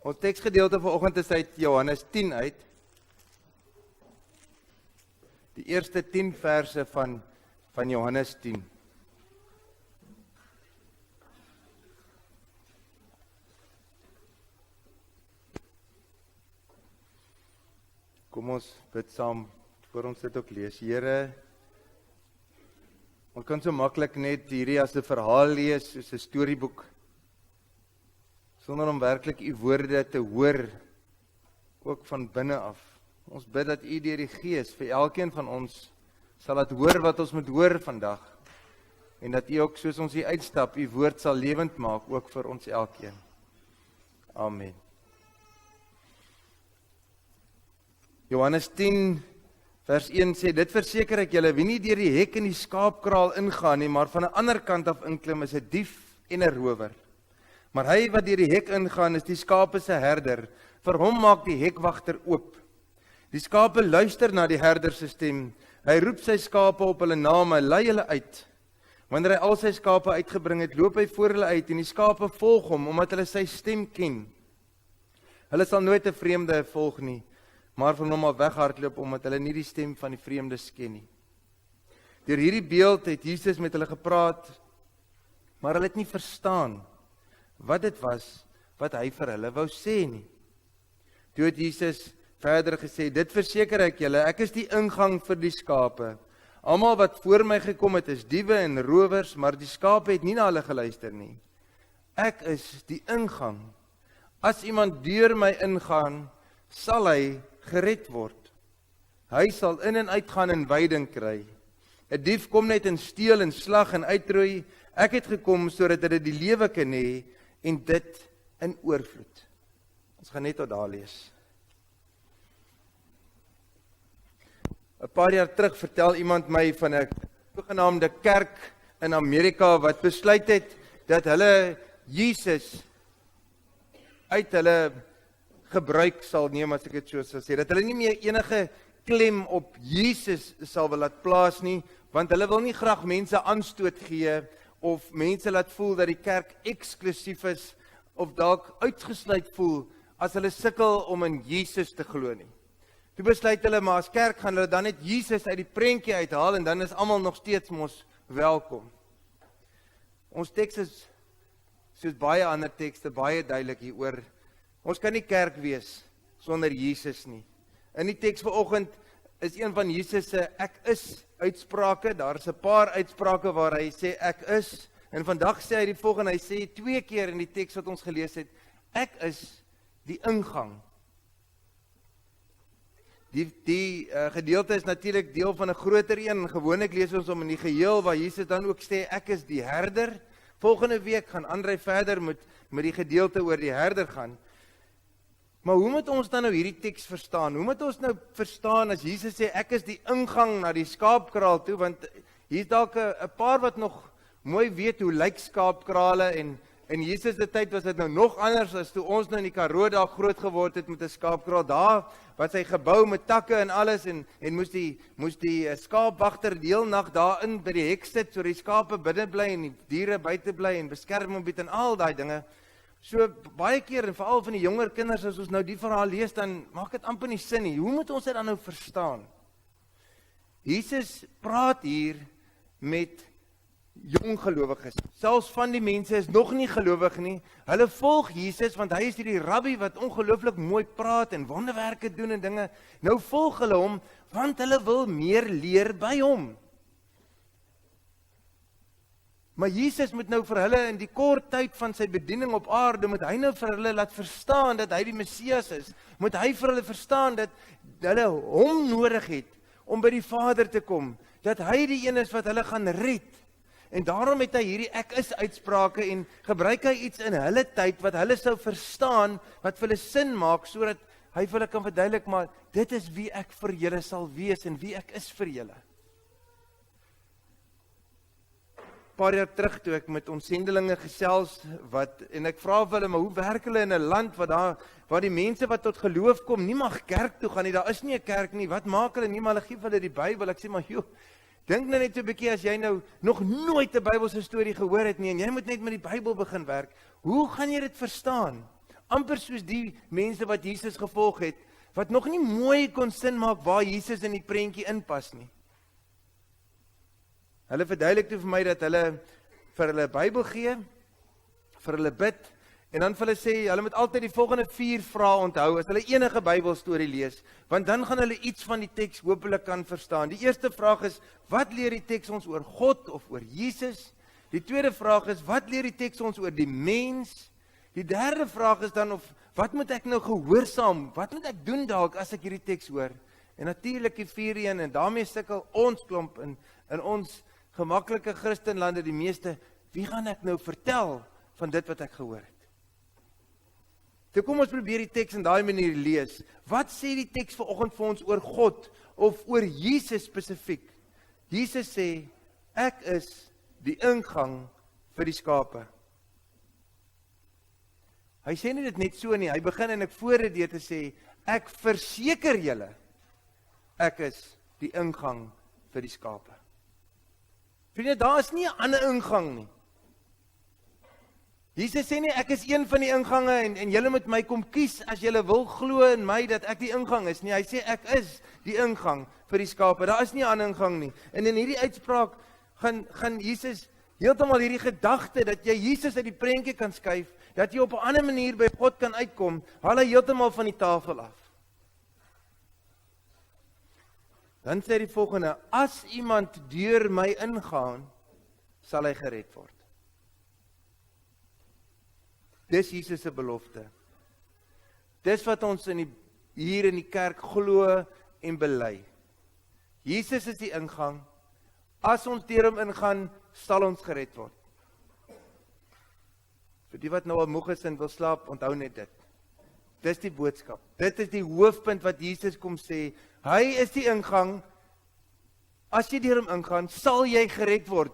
Ons teksgedeelte vanoggend is uit Johannes 10 uit. Die eerste 10 verse van Johannes 10. Kom ons bid saam voor ons dit ook lees. Here, ons kan so maklik net hierdie as 'n verhaal lees, soos 'n storieboek, sonder om werklik u woorde te hoor, ook van binne af. Ons bid dat u deur die Gees vir elkeen van ons sal laat hoor wat ons moet hoor vandag, en dat u ook soos ons hier uitstap, u woord sal lewend maak, ook vir ons elkeen. Amen. Johannes 10 vers 1 sê, dit verseker ek julle, wie nie deur die hek in die skaapkraal ingaan nie, maar van 'n ander kant af inklim, is 'n dief en 'n rower. Maar hy wat deur die hek ingaan, is die skape se herder. Vir hom maak die hekwagter oop. Die skape luister na die herder se stem. Hy roep sy skape op hulle name, lei hulle uit. Wanneer hy al sy skape uitgebring het, loop hy voor hulle uit, en die skape volg hom, omdat hulle sy stem ken. Hulle sal nooit 'n vreemde volg nie, maar van hom af weghardloop, omdat hulle nie die stem van die vreemdes ken nie. Deur hierdie beeld het Jesus met hulle gepraat, maar hulle het nie verstaan wat dit was wat hy vir hulle wou sê nie. Toe het Jesus verder gesê, dit verseker ek julle, ek is die ingang vir die skape. Almal wat voor my gekom het, is diewe en rowers, maar die skape het nie na hulle geluister nie. Ek is die ingang. As iemand deur my ingaan, sal hy gered word. Hy sal in en uitgaan en veiding kry. 'n Dief kom net en steel en slag en uitroei. Ek het gekom sodat hulle die lewe kan hê en dit in oorvloed. Ons gaan net tot daar lees. 'n Paar jaar terug vertel iemand my van 'n sogenaamde kerk in Amerika wat besluit het dat hulle Jesus uit hulle gebruik sal neem, as ek dit so sal sê, dat hulle nie meer enige klem op Jesus sal wil laat plaas nie, want hulle wil nie graag mense aanstoot gee, of mense laat voel dat die kerk eksklusief is, of dalk uitgesluit voel, as hulle sukkel om in Jesus te glo nie. Toe besluit hulle, maar as kerk gaan hulle dan net Jesus uit die prentjie uithaal, en dan is almal nog steeds mos welkom. Ons teks is, soos baie ander tekste, baie duidelik hieroor. Ons kan nie kerk wees sonder Jesus nie. In die teks vanoggend is een van Jesus se ek is uitsprake. Daar is 'n paar uitsprake waar hy sê ek is, en vandag sê hy die volgende, hy sê 2 keer in die teks wat ons gelees het, ek is die ingang. Die gedeelte is natuurlik deel van 'n groter een. Gewoonlik lees ons hom in die geheel, waar Jesus dan ook sê ek is die herder. Volgende week gaan Andrei verder met die gedeelte oor die herder gaan. Maar hoe moet ons dan nou hierdie teks verstaan? Hoe moet ons nou verstaan as Jesus sê, ek is die ingang na die skaapkraal toe, want hier is dalk 'n paar wat nog mooi weet hoe lyk skaapkrale, en in Jesus se tyd was dit nou nog anders as toe ons nou in die Karoo daar groot geword het met 'n skaapkraal. Daar was hy gebou met takke en alles, en moes die skaapwagter die hele nag daarin by die hek sit, so die skape binne bly en die diere buite bly en beskerming bied en al daai dinge. So baie keer, en veral van die jonger kinders, as ons nou die verhaal lees, dan maak dit amper nie sin nie. Hoe moet ons dit dan nou verstaan? Jesus praat hier met jong gelowiges. Selfs van die mense is nog nie gelowig nie. Hulle volg Jesus, want hy is hierdie rabbi wat ongelooflik mooi praat en wonderwerke doen en dinge. Nou volg hulle hom, want hulle wil meer leer by hom. Maar Jesus moet nou vir hulle in die kort tyd van sy bediening op aarde, moet hy nou vir hulle laat verstaan dat hy die Messias is. Moet hy vir hulle verstaan dat hulle hom nodig het om by die Vader te kom. Dat hy die een is wat hulle gaan red. En daarom het hy hierdie ek is uitsprake, en gebruik hy iets in hulle tyd wat hulle sou verstaan, wat vir hulle sin maak, sodat hy vir hulle kan verduidelik, maar dit is wie ek vir julle sal wees en wie ek is vir julle. Paar jaar terug toe ek met ons sendelinge gesels, en ek vra vir hulle, maar hoe werk hulle in 'n land waar die mense wat tot geloof kom, nie mag kerk toe gaan nie, daar is nie 'n kerk nie, wat maak hulle nie, maar hulle gee vir hulle die Bybel. Ek sê, maar joh, dink nou net so 'n bietjie as jy nou nog nooit 'n Bybelse storie gehoor het nie, en jy moet net met die Bybel begin werk, hoe gaan jy dit verstaan? amper soos die mense wat Jesus gevolg het, wat nog nie mooi kon sin maak waar Jesus in die prentjie inpas nie. Hulle verduidelik toe vir my dat hulle vir hulle Bybel gee, vir hulle bid, en dan vir hulle sê, hulle moet altyd die volgende 4 vrae onthou, as hulle enige Bybelstorie lees, want dan gaan hulle iets van die teks hopelik kan verstaan. Die eerste vraag is, wat leer die teks ons oor God of oor Jesus? Die tweede vraag is, wat leer die teks ons oor die mens? Die derde vraag is dan, wat moet ek nou gehoorsaam? Wat moet ek doen dalk as ek hierdie teks hoor? En natuurlik die 4-1, en daarmee sukkel ons klomp in ons gemaklike Christenlande die meeste, wie gaan ek nou vertel van dit wat ek gehoor het? Toe kom ons probeer die teks in daai manier lees. Wat sê die teks vanoggend vir ons oor God of oor Jesus spesifiek? Jesus sê, ek is die ingang vir die skape. Hy sê nie dit net so nie, hy begin en ek voor dit te sê, ek verseker julle, ek is die ingang vir die skape. Vriende, daar is nie 'n ander ingang nie. Jesus sê nie, ek is een van die ingange en julle moet my kom kies as julle wil glo in my dat ek die ingang is nie. Hy sê, ek is die ingang vir die skape. Daar is nie 'n ander ingang nie. En in hierdie uitspraak gaan Jesus heeltemal hierdie gedagte dat jy Jesus uit die prentjie kan skuif, dat jy op 'n ander manier by God kan uitkom, haal hy heeltemal van die tafel af. Dan sê die volgende, as iemand deur my ingaan, sal hy gered word. Dis Jesus se belofte. Dis wat ons hier in die kerk glo en bely. Jesus is die ingang. As ons deur hom ingaan, sal ons gered word. Vir die wat nou al moeg is en wil slaap, onthou net dit. Dis die boodskap. Dit is die hoofpunt wat Jesus kom sê. Hy is die ingang. As jy deur hom ingaan, sal jy gered word.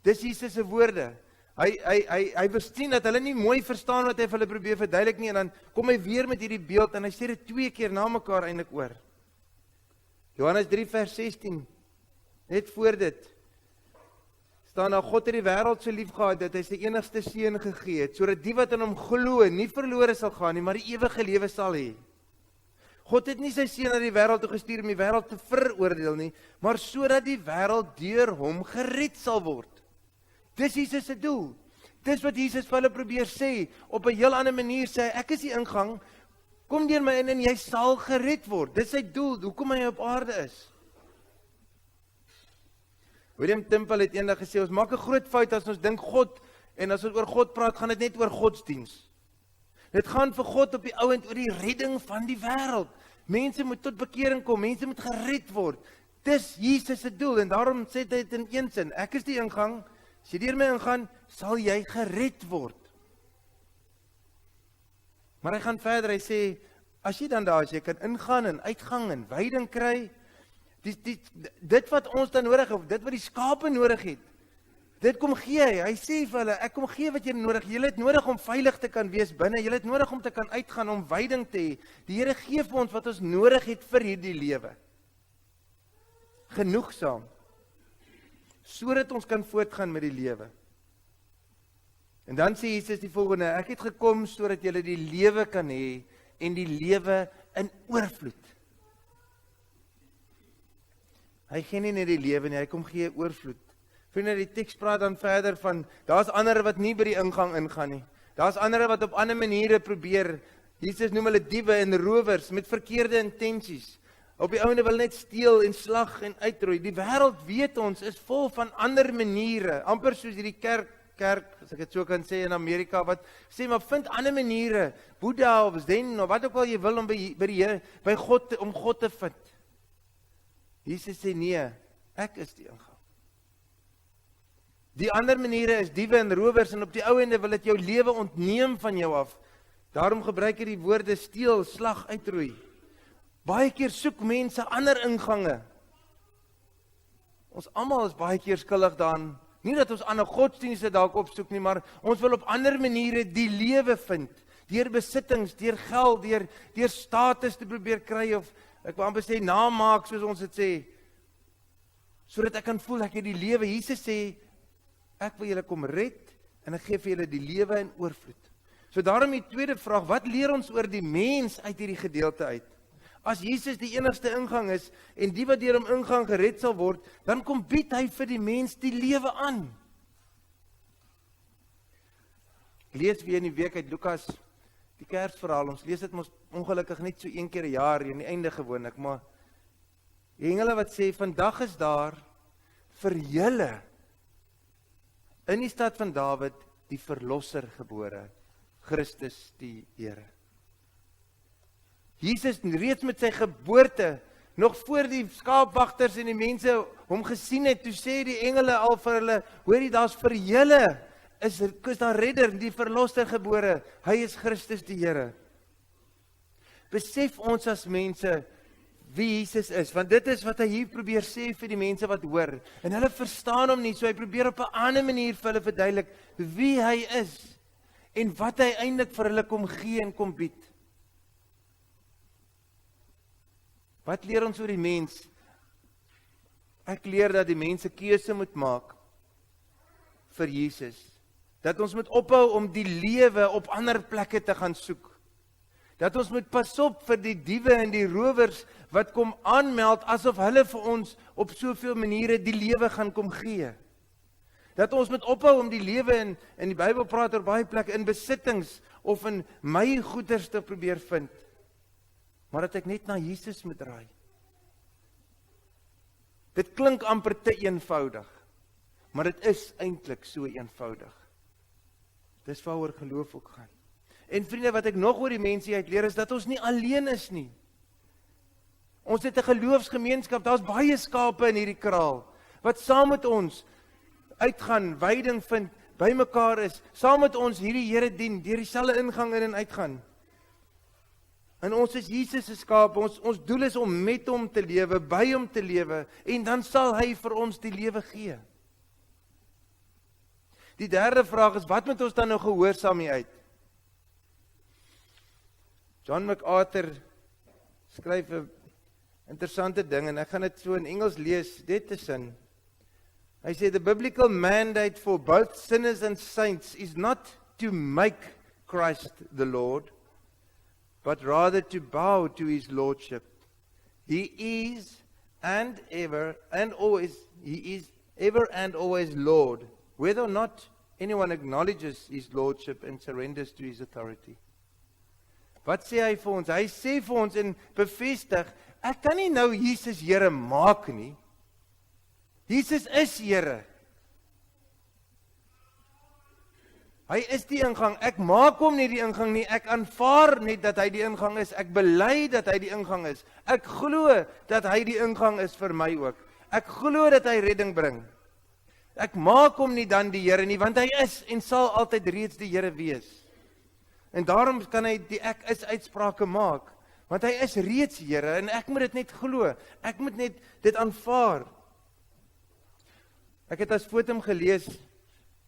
Dis Jesus se woorde. Hy verstaan dat hulle nie mooi verstaan wat hy vir hulle probeer verduidelik nie, en dan kom hy weer met hierdie beeld, en hy sê dit 2 keer na mekaar eintlik oor. Johannes 3 vers 16, net voor dit, staan daar, God het die wêreld so lief gehad, dat hy sy enigste seun gegee het, sodat die wat in hom glo, nie verlore sal gaan nie, maar die ewige lewe sal hê. God het nie sy seun na die wêreld toe gestuur om die wêreld te veroordeel nie, maar sodat die wêreld deur hom gered sal word. Dis Jesus se doel. Dis wat Jesus vir hulle probeer sê, op 'n heel ander manier sê, ek is die ingang, kom deur my in en jy sal gered word. Dis sy doel, hoekom hy op aarde is. William Temple het eendag gesê, ons maak 'n groot fout as ons dink God, en as ons oor God praat, gaan dit net oor godsdiens. Dit gaan vir God op die ouend oor die redding van die wêreld. Mense moet tot bekering kom, mense moet gered word. Dis Jesus se doel, en daarom sê hy dit in een sin, ek is die ingang, as jy deur my ingaan, sal jy gered word. Maar hy gaan verder, hy sê, as jy dan daar is, jy kan ingaan en uitgang en veiding kry, dit wat ons dan nodig het, dit wat die skape nodig het, dit kom gee hy. Hy sê vir hulle, ek kom gee wat jy nodig. Julle het nodig om veilig te kan wees binne. Julle het nodig om te kan uitgaan, om veiding te hê. Die Here gee vir ons wat ons nodig het vir hierdie lewe. Genoegsaam. Sodat ons kan voortgaan met die lewe. En dan sê Jesus die volgende, ek het gekom sodat julle die lewe kan hê en die lewe in oorvloed. Hy gee nie net die lewe nie, hy kom gee oorvloed. Vriende, die teks praat dan verder van, daar's ander wat nie by die ingang ingaan nie. Daar's ander wat op ander maniere probeer. Jesus noem hulle diewe en rowers met verkeerde intensies. Op die ouene wil net steel en slag en uitroei. Die wêreld, weet ons, is vol van ander maniere. Amper soos hierdie kerk, as ek dit so kan sê in Amerika, wat sê, maar vind ander maniere, Boeddha of Zen, of wat ook al jy wil om by die Here, by God, om God te vind. Jesus sê, nee, ek is die ingang. Die ander maniere is diewe en rowers, en op die ou ende wil dit jou lewe ontneem van jou af. Daarom gebruik hy die woorde steel, slag, uitroei. Baie keer soek mense ander ingange. Ons almal is baie keer skuldig daaraan, nie dat ons ander godsdienste dalk opsoek nie, maar ons wil op ander maniere die lewe vind, deur besittings, deur geld, deur status te probeer kry, of ek wil amper sê, namaak, soos ons dit sê, sodat ek kan voel, ek het die lewe. Jesus sê, ek wil julle kom red, en ek gee vir julle die lewe in oorvloed. So daarom die tweede vraag, wat leer ons oor die mens uit hierdie gedeelte uit? As Jesus die enigste ingang is, en die wat deur hom ingang gered sal word, dan kom bied hy vir die mens die lewe aan. Ek lees weer in die week uit Lukas, die Kersverhaal, ons lees dit mos ongelukkig net so een keer 'n jaar, in die einde gewoonlik, maar die engele wat sê, vandag is daar vir julle, in die stad van Dawid, die verlosser gebore, Christus die Here. Jesus reeds met sy geboorte, nog voor die skaapwagters en die mense hom gesien het, toe sê die engele al vir hulle, hoorie, daar's vir julle, is daar redder, die verlosser gebore, hy is Christus die Here. Besef ons as mense wie Jesus is, want dit is wat hy hier probeer sê vir die mense wat hoor, en hulle verstaan hom nie, so hy probeer op 'n ander manier vir hulle verduidelik wie hy is, en wat hy eintlik vir hulle kom gee en kom bied. Wat leer ons oor die mens? Ek leer dat die mense keuse moet maak vir Jesus. Dat ons moet ophou om die lewe op ander plekke te gaan soek. Dat ons moet pas op vir die diewe en die rowers wat kom aanmeld asof hulle vir ons op soveel maniere die lewe gaan kom gee. Dat ons moet ophou om die lewe in die Bybel praat oor baie plekke in besittings of in my goeders te probeer vind. Maar dat ek net na Jesus moet draai. Dit klink amper te eenvoudig, maar dit is eintlik so eenvoudig. Dis waaroor geloof ook gaan. En vriende, wat ek nog oor die mense uitleer is dat ons nie alleen is nie. Ons het 'n geloofsgemeenskap, daar's baie skape in hierdie kraal, wat saam met ons uitgaan, veiding vind, by mekaar is, saam met ons hierdie Here dien, deur dieselfde ingang in en uitgaan. En ons is Jesus se skape, ons doel is om met hom te lewe, by hom te lewe, en dan sal hy vir ons die lewe gee. Die derde vraag is, wat moet ons dan nou gehoorsaam hier uit? John MacArthur skryf 'n interessante ding, en ek gaan dit so in Engels lees, dit te sin. Hy sê, the biblical mandate for both sinners and saints is not to make Christ the Lord, but rather to bow to his lordship. He is ever and always Lord, whether or not anyone acknowledges his lordship and surrenders to his authority. Wat sê hy vir ons? Hy sê vir ons en bevestig, ek kan nie nou Jesus Here maak nie. Jesus is Here. Hy is die ingang. Ek maak hom nie die ingang nie. Ek aanvaar net dat hy die ingang is. Ek bely dat hy die ingang is. Ek glo dat hy die ingang is vir my ook. Ek glo dat hy redding bring. Ek maak hom nie dan die Here nie, want hy is en sal altyd reeds die Here wees. En daarom kan hy die ek is uitsprake maak, want hy is reeds Here en ek moet dit net glo. Ek moet net dit aanvaar. Ek het as fotum gelees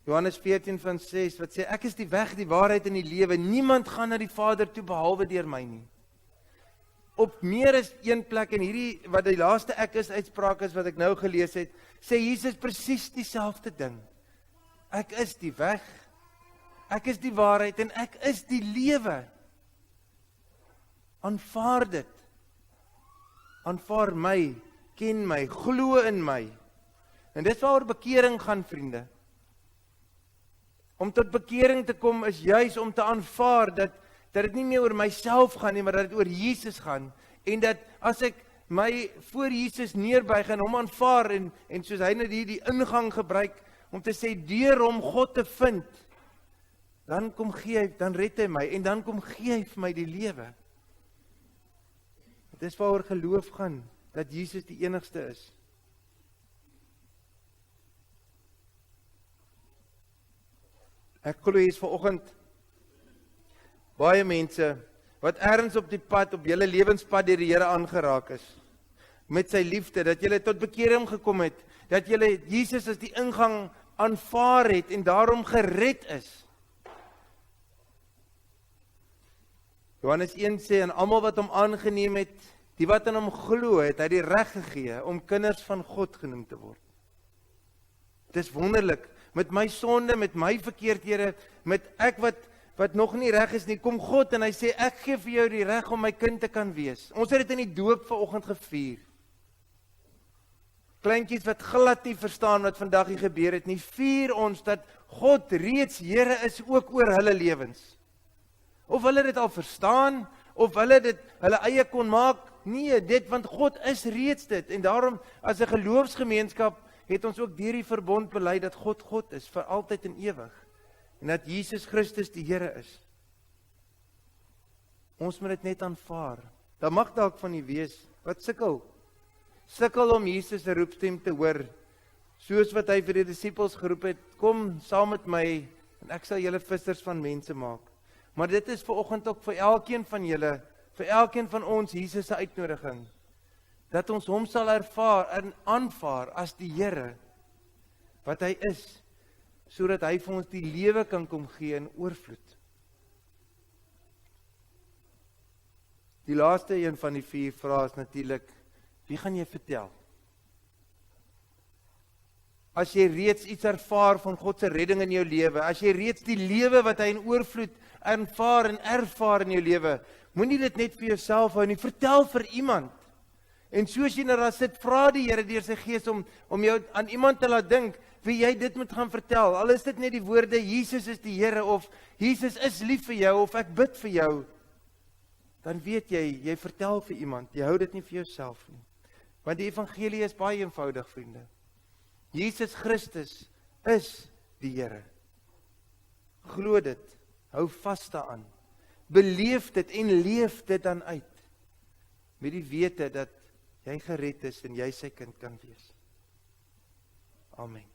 Johannes 14:6 wat sê ek is die weg, die waarheid en die lewe. Niemand gaan na die Vader toe behalwe deur my nie. Op meer as een plek en hierdie wat die laaste ek is uitspraak is wat ek nou gelees het, sê Jesus presies dieselfde ding. Ek is die weg, ek is die waarheid en ek is die lewe. Aanvaar dit. Aanvaar my, ken my, glo in my. En dit waaroor bekering gaan, vriende. Om tot bekering te kom is juis om te aanvaar dat dit nie meer oor myself gaan nie, maar dat dit oor Jesus gaan. En dat as ek my voor Jesus neerbuig en hom aanvaar en soos hy nou die ingang gebruik om te sê deur hom God te vind, dan kom gee hy, dan red hy my en dan kom gee hy vir my die lewe. Dit is waaroor geloof gaan, dat Jesus die enigste is. Ek glo hier is vanoggend baie mense wat ergens op die pad, op julle lewenspad deur die Here aangeraak is, met sy liefde, dat julle tot bekering gekom het, dat julle Jesus as die ingang aanvaar het en daarom gered is. Johannes 1 sê, en almal wat hom aangeneem het, die wat in hom glo het, hy die reg gegee om kinders van God genoem te word. Dit is wonderlik, met my sonde, met my verkeerdhede, met ek wat wat nog nie reg is nie, kom God en hy sê, ek gee vir jou die reg om my kind te kan wees. Ons het dit in die doop vanoggend gevier. Kleintjies wat glad nie verstaan wat vandag hier gebeur het nie, vier ons dat God reeds Here is ook oor hulle lewens. Of hulle dit al verstaan, of hulle dit hulle eie kon maak, nee, dit, want God is reeds dit, en daarom, as 'n geloofsgemeenskap, het ons ook deur die verbond bely dat God God is, vir altyd en ewig, en dat Jesus Christus die Here is. Ons moet dit net aanvaar. Daar mag dalk van u wees, wat sukkel om Jesus se roepstem te hoor, soos wat hy vir die disippels geroep het, kom saam met my, en ek sal julle vissers van mense maak. Maar dit is vanoggend ook vir elkeen van julle, vir elkeen van ons Jesus se uitnodiging, dat ons hom sal ervaar en aanvaar as die Here, wat hy is, sodat hy vir ons die lewe kan kom gee in oorvloed. Die laaste een van die 4 vrae is natuurlik, wie gaan jy vertel? As jy reeds iets ervaar van God se redding in jou lewe, as jy reeds die lewe wat hy in oorvloed aanvaar en ervaar in jou lewe, moenie dit net vir jouself hou nie, vertel vir iemand. En soos jy nou daar sit, vra die Here deur sy Gees om jou aan iemand te laat dink, wie jy dit moet gaan vertel. Al is dit net die woorde, Jesus is die Here, of Jesus is lief vir jou, of ek bid vir jou. Dan weet jy vertel vir iemand, jy hou dit nie vir jouself nie. Want die evangelie is baie eenvoudig, vriende. Jesus Christus is die Here. Glo dit, hou vas daaraan. Beleef dit en leef dit dan uit. Met die wete dat jy gered is en jy sy kind kan wees. Amen.